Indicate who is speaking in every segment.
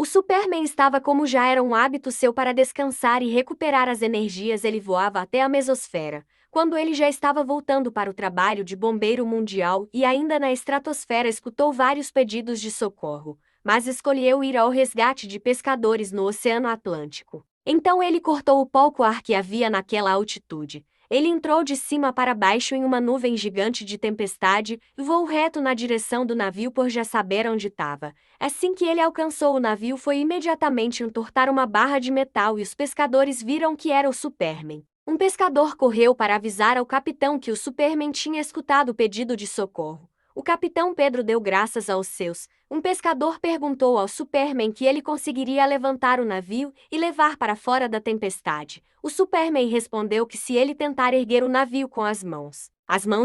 Speaker 1: Superman estava como já era um hábito seu para descansar e recuperar as energias. Ele voava até a mesosfera, quando ele já estava voltando para o trabalho de bombeiro mundial e ainda na estratosfera escutou vários pedidos de socorro, mas escolheu ir ao resgate de pescadores no Oceano Atlântico. Então ele cortou o pouco ar que havia naquela altitude. Ele entrou de cima para baixo em uma nuvem gigante de tempestade e voou reto na direção do navio por já saber onde estava. Assim que ele alcançou o navio, foi imediatamente entortar uma barra de metal e os pescadores viram que era o Superman. Um pescador correu para avisar ao capitão que o Superman tinha escutado o pedido de socorro. O capitão Pedro deu graças aos seus. Um pescador perguntou ao Superman que ele conseguiria levantar o navio e levar para fora da tempestade. O Superman respondeu que se ele tentar erguer o navio com as mãos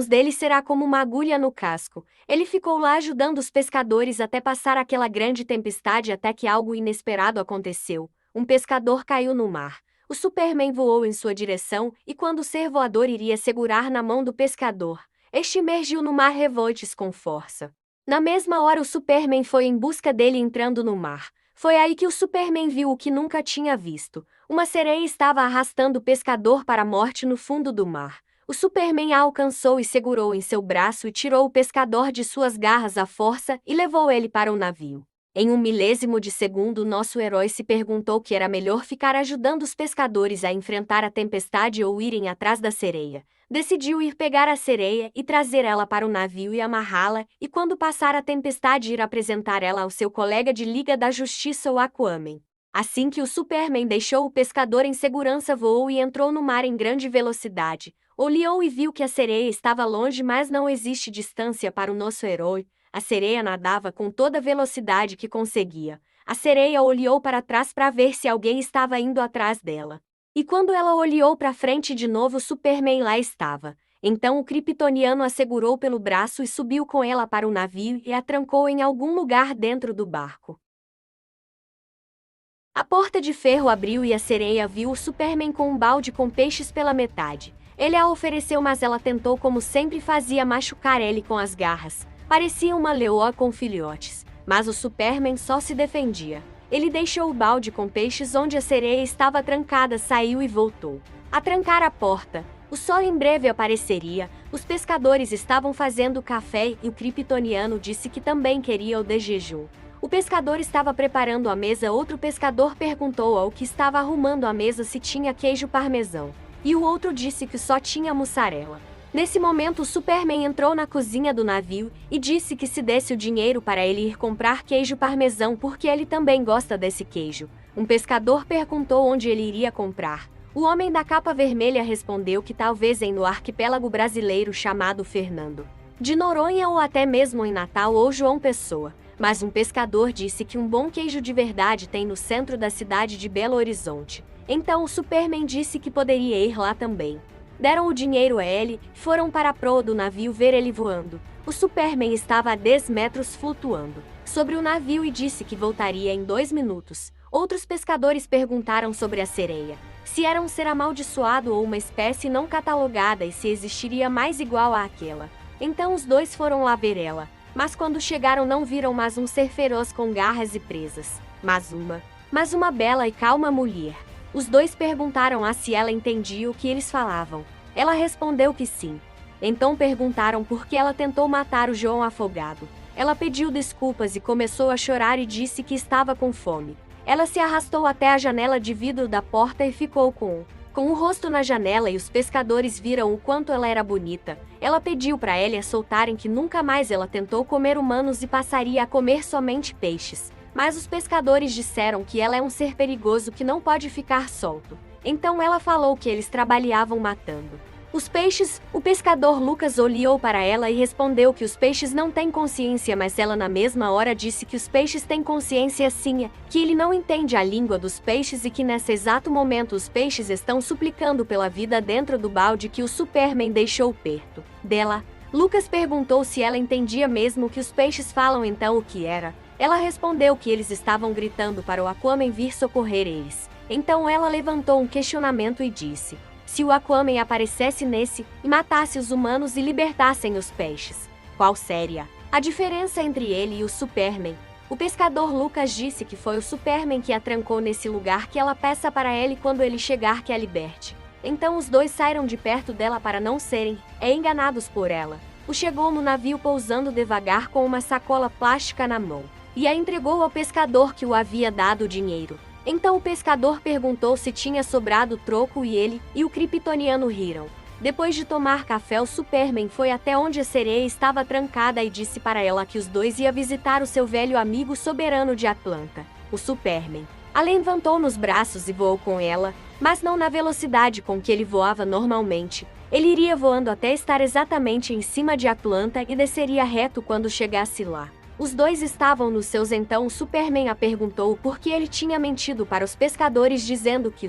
Speaker 1: dele será como uma agulha no casco. Ele ficou lá ajudando os pescadores até passar aquela grande tempestade até que algo inesperado aconteceu. Um pescador caiu no mar. O Superman voou em sua direção e quando o ser voador iria segurar na mão do pescador, este emergiu no mar revoltos com força. Na mesma hora o Superman foi em busca dele entrando no mar. Foi aí que o Superman viu o que nunca tinha visto. Uma sereia estava arrastando o pescador para a morte no fundo do mar. O Superman a alcançou e segurou em seu braço e tirou o pescador de suas garras à força e levou ele para o navio. Em um milésimo de segundo, nosso herói se perguntou que era melhor ficar ajudando os pescadores a enfrentar a tempestade ou irem atrás da sereia. Decidiu ir pegar a sereia e trazer ela para o navio e amarrá-la, e quando passar a tempestade ir apresentar ela ao seu colega de Liga da Justiça, o Aquaman. Assim que o Superman deixou o pescador em segurança, voou e entrou no mar em grande velocidade. Olhou e viu que a sereia estava longe, mas não existe distância para o nosso herói. A sereia nadava com toda a velocidade que conseguia. A sereia olhou para trás para ver se alguém estava indo atrás dela. E quando ela olhou para frente de novo, o Superman lá estava. Então o kryptoniano a segurou pelo braço e subiu com ela para o navio e a trancou em algum lugar dentro do barco. A porta de ferro abriu e a sereia viu o Superman com um balde com peixes pela metade. Ele a ofereceu, mas ela tentou, como sempre fazia, machucar ele com as garras. Parecia uma leoa com filhotes, mas o Superman só se defendia. Ele deixou o balde com peixes onde a sereia estava trancada, saiu e voltou a trancar a porta. O sol em breve apareceria. Os pescadores estavam fazendo café e o kryptoniano disse que também queria o de jejum. O pescador estava preparando a mesa. Outro pescador perguntou ao que estava arrumando a mesa se tinha queijo parmesão, e o outro disse que só tinha mussarela. Nesse momento, o Superman entrou na cozinha do navio e disse que se desse o dinheiro para ele ir comprar queijo parmesão porque ele também gosta desse queijo. Um pescador perguntou onde ele iria comprar. O homem da capa vermelha respondeu que talvez no arquipélago brasileiro chamado Fernando de Noronha ou até mesmo em Natal ou João Pessoa. Mas um pescador disse que um bom queijo de verdade tem no centro da cidade de Belo Horizonte. Então o Superman disse que poderia ir lá também. Deram o dinheiro a ele e foram para a proa do navio ver ele voando. O Superman estava a 10 metros flutuando sobre o navio e disse que voltaria em 2 minutos. Outros pescadores perguntaram sobre a sereia, se era um ser amaldiçoado ou uma espécie não catalogada e se existiria mais igual àquela. Então os dois foram lá ver ela, mas quando chegaram não viram mais um ser feroz com garras e presas, mas uma bela e calma mulher. Os dois perguntaram se ela entendia o que eles falavam. Ela respondeu que sim. Então perguntaram por que ela tentou matar o João afogado. Ela pediu desculpas e começou a chorar e disse que estava com fome. Ela se arrastou até a janela de vidro da porta e ficou com o rosto na janela e os pescadores viram o quanto ela era bonita. Ela pediu para eles soltarem que nunca mais ela tentou comer humanos e passaria a comer somente peixes. Mas os pescadores disseram que ela é um ser perigoso que não pode ficar solto. Então ela falou que eles trabalhavam matando os peixes. O pescador Lucas olhou para ela e respondeu que os peixes não têm consciência, mas ela na mesma hora disse que os peixes têm consciência sim, que ele não entende a língua dos peixes e que nesse exato momento os peixes estão suplicando pela vida dentro do balde que o Superman deixou perto dela. Lucas perguntou se ela entendia mesmo o que os peixes falam, então o que era. Ela respondeu que eles estavam gritando para o Aquaman vir socorrer eles. Então ela levantou um questionamento e disse: se o Aquaman aparecesse nesse e matasse os humanos e libertassem os peixes, qual seria a diferença entre ele e o Superman? O pescador Lucas disse que foi o Superman que a trancou nesse lugar, que ela peça para ele quando ele chegar que a liberte. Então os dois saíram de perto dela para não serem enganados por ela. O chegou no navio pousando devagar com uma sacola plástica na mão e a entregou ao pescador que o havia dado o dinheiro. Então o pescador perguntou se tinha sobrado troco e ele e o kryptoniano riram. Depois de tomar café, o Superman foi até onde a sereia estava trancada e disse para ela que os dois iam visitar o seu velho amigo soberano de Atlanta, o Superman. Ela levantou nos braços e voou com ela, mas não na velocidade com que ele voava normalmente. Ele iria voando até estar exatamente em cima de Atlanta e desceria reto quando chegasse lá. Os dois estavam nos seus. Então o Superman a perguntou por que ele tinha mentido para os pescadores dizendo que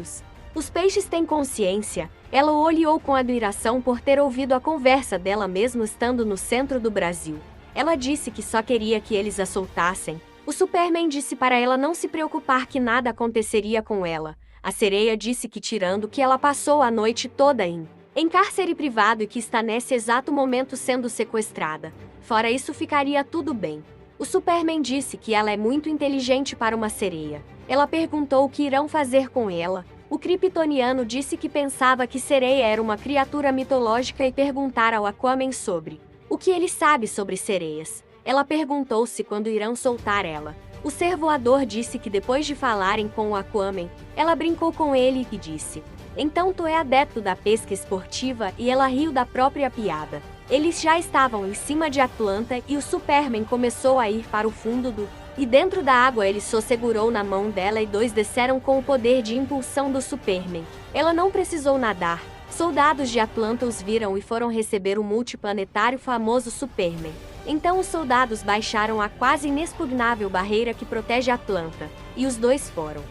Speaker 1: os peixes têm consciência. Ela o olhou com admiração por ter ouvido a conversa dela mesmo estando no centro do Brasil. Ela disse que só queria que eles a soltassem. O Superman disse para ela não se preocupar, que nada aconteceria com ela. A sereia disse que, tirando que ela passou a noite toda em cárcere privado e que está nesse exato momento sendo sequestrada, fora isso ficaria tudo bem. O Superman disse que ela é muito inteligente para uma sereia. Ela perguntou o que irão fazer com ela. O kryptoniano disse que pensava que sereia era uma criatura mitológica e perguntar ao Aquaman sobre o que ele sabe sobre sereias. Ela perguntou se quando irão soltar ela. O ser voador disse que depois de falarem com o Aquaman, ela brincou com ele e disse: "Então tu é adepto da pesca esportiva", e ela riu da própria piada. Eles já estavam em cima de Atlanta e o Superman começou a ir para o fundo e dentro da água ele só segurou na mão dela e dois desceram com o poder de impulsão do Superman. Ela não precisou nadar. Soldados de Atlanta os viram e foram receber o multiplanetário famoso Superman. Então os soldados baixaram a quase inexpugnável barreira que protege Atlanta, e os dois foram